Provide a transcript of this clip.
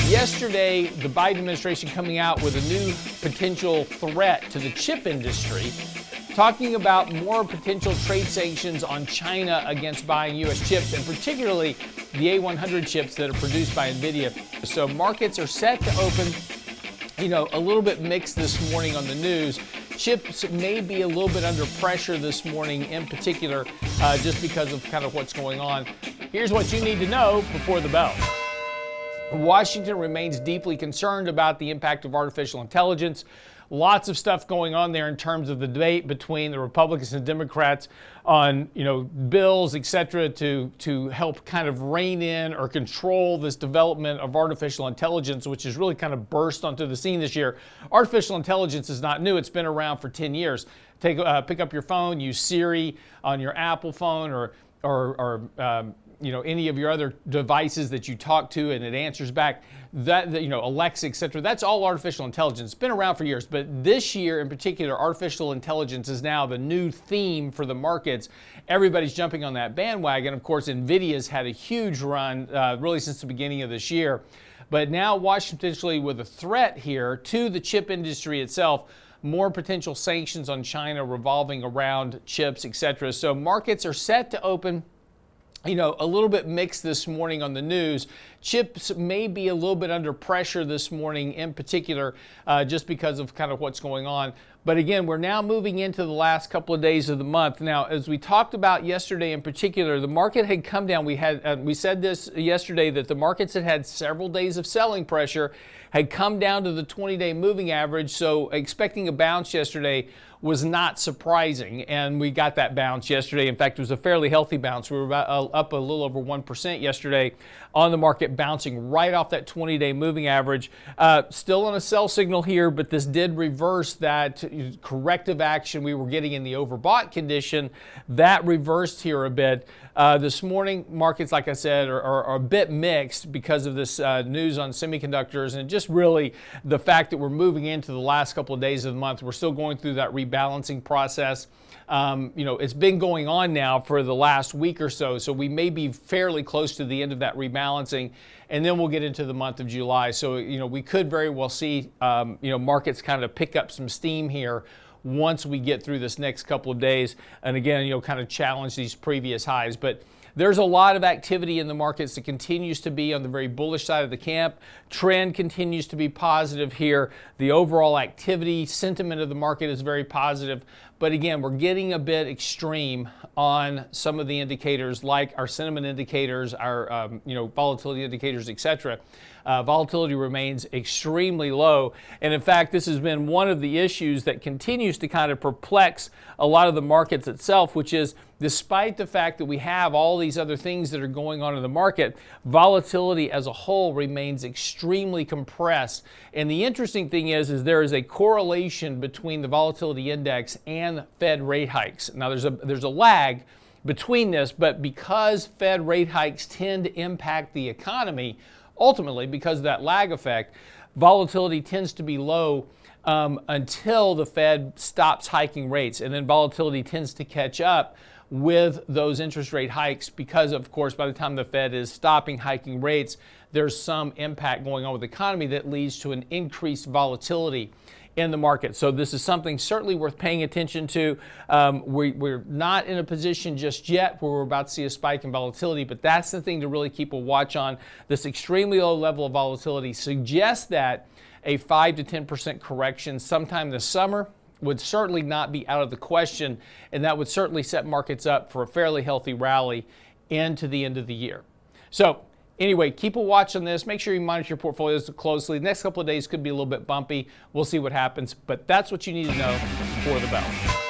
Yesterday, the Biden administration coming out with a new potential threat to the chip industry, talking about more potential trade sanctions on China against buying U.S. chips, and particularly the A100 chips that are produced by NVIDIA. So markets are set to open, a little bit mixed this morning on the news. Chips may be a little bit under pressure this morning in particular, just because of kind of what's going on. Here's what you need to know before the bell. Washington remains deeply concerned about the impact of artificial intelligence. Lots of stuff going on there in terms of the debate between the Republicans and Democrats on, bills, et cetera, to help kind of rein in or control this development of artificial intelligence, which has really kind of burst onto the scene this year. Artificial intelligence is not new. It's been around for 10 years. Pick up your phone, use Siri on your Apple phone or any of your other devices that you talk to and it answers back, Alexa, et cetera. That's all artificial intelligence. It's been around for years, but this year in particular, artificial intelligence is now the new theme for the markets. Everybody's jumping on that bandwagon. Of course, NVIDIA's had a huge run really since the beginning of this year. But now Washington potentially with a threat here to the chip industry itself, more potential sanctions on China revolving around chips, et cetera. So markets are set to open a little bit mixed this morning on the news. Chips may be a little bit under pressure this morning in particular, just because of kind of what's going on. But again, we're now moving into the last couple of days of the month. Now, as we talked about yesterday in particular, the market had come down. We said this yesterday that the markets had several days of selling pressure, had come down to the 20-day moving average. So expecting a bounce yesterday was not surprising, and we got that bounce yesterday. In fact, it was a fairly healthy bounce. We were about up a little over 1% yesterday on the market, bouncing right off that 20-day moving average. Still on a sell signal here, but this did reverse that corrective action we were getting in the overbought condition. That reversed here a bit. This morning, markets, like I said, are a bit mixed because of this news on semiconductors and just really the fact that we're moving into the last couple of days of the month. We're still going through that rebalancing process. It's been going on now for the last week or so, so we may be fairly close to the end of that rebalancing, and then we'll get into the month of July. So, we could very well see, markets kind of pick up some steam here once we get through this next couple of days, and again, kind of challenge these previous highs. But there's a lot of activity in the markets that continues to be on the very bullish side of the camp. Trend continues to be positive here. The overall activity, sentiment of the market is very positive. But again, we're getting a bit extreme on some of the indicators, like our sentiment indicators, our volatility indicators, etc. Volatility remains extremely low. And in fact, this has been one of the issues that continues to kind of perplex a lot of the markets itself, which is despite the fact that we have all these other things that are going on in the market, volatility as a whole remains extremely compressed. And the interesting thing is there is a correlation between the volatility index and Fed rate hikes. Now there's a lag between this, but because Fed rate hikes tend to impact the economy, ultimately, because of that lag effect, volatility tends to be low until the Fed stops hiking rates, and then volatility tends to catch up with those interest rate hikes because, of course, by the time the Fed is stopping hiking rates, there's some impact going on with the economy that leads to an increased volatility in the market. So this is something certainly worth paying attention to. We're not in a position just yet where we're about to see a spike in volatility, but that's the thing to really keep a watch on. This extremely low level of volatility suggests that a 5 to 10% correction sometime this summer would certainly not be out of the question, and that would certainly set markets up for a fairly healthy rally into the end of the year. So anyway, keep a watch on this. Make sure you monitor your portfolios closely. The next couple of days could be a little bit bumpy. We'll see what happens, but that's what you need to know before the bell.